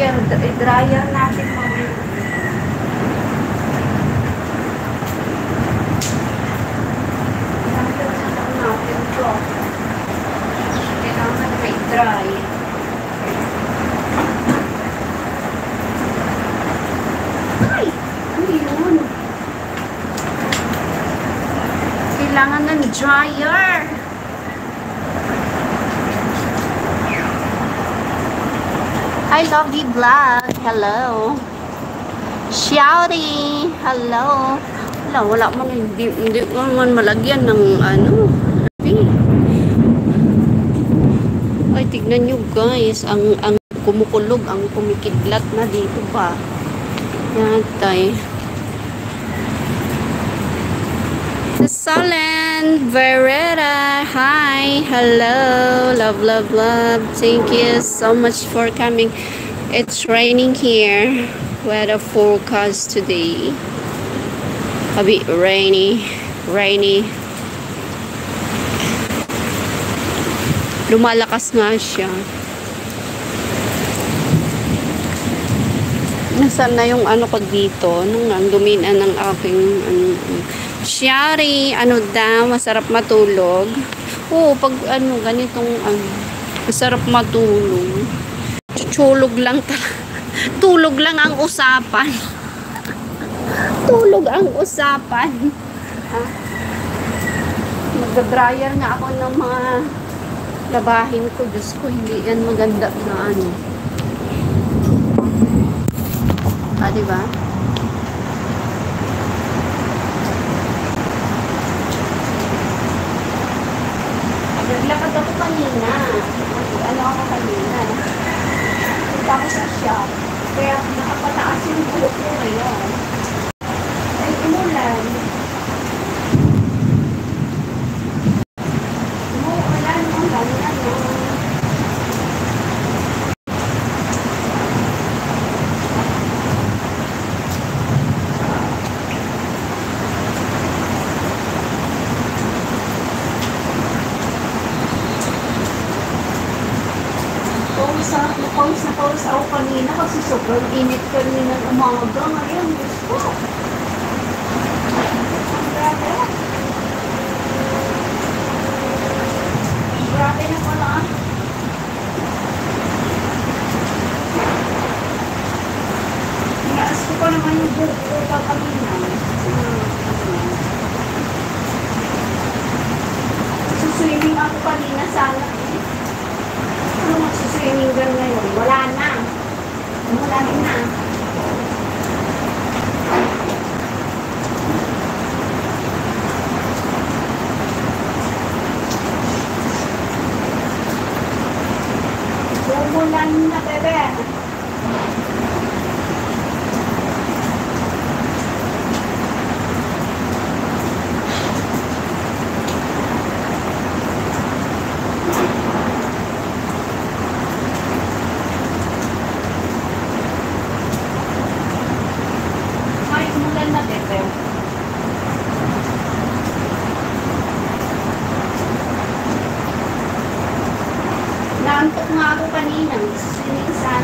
I-dryer natin mamaya. Kailangan may dry. Ay! Ano yun? Kailangan ng dryer. Hi, Lovely Vlog. Hello. Shouty. Hello. Wala man. Hindi man malagyan ng ano. Ay, tignan nyo guys. Ang kumukulog, ang kumikidlat na dito pa. Yan tayo. Solen Vereda, hi, hello, love, love, love. Thank you so much for coming. It's raining here. Weather forecast today. A bit rainy. Lumalakas nga siya. Nasaan na yung ano ko dito? Nung nanduminan ng aking Shari, ano daw, masarap matulog. Oo, pag ano, ganitong masarap matulog. Tulog lang tulog lang ang usapan. Tulog ang usapan. Ha? Mag-dryer nga ako ng mga labahin ko. Diyos ko, hindi yan maganda na ano. Ah, diba? Naglakad ako kanina. Ano ako kanina? Punta ako sa shop. Kaya nakapataas yung buhok ko ngayon. Ay, umulan. Umulan. Ang ganyan. Pause ako kanina kasi sobrang init kanina ng umaga. Ngayon, gusto. Grabe na pala. Inaas ko pa naman yung buhok ko kanina. Suswimming ako kanina sana. Ano magsuswimming girl ngayon? Wala na. Wala na. Umulan na, bebe. Naantok nga ako kanina. Sinisan.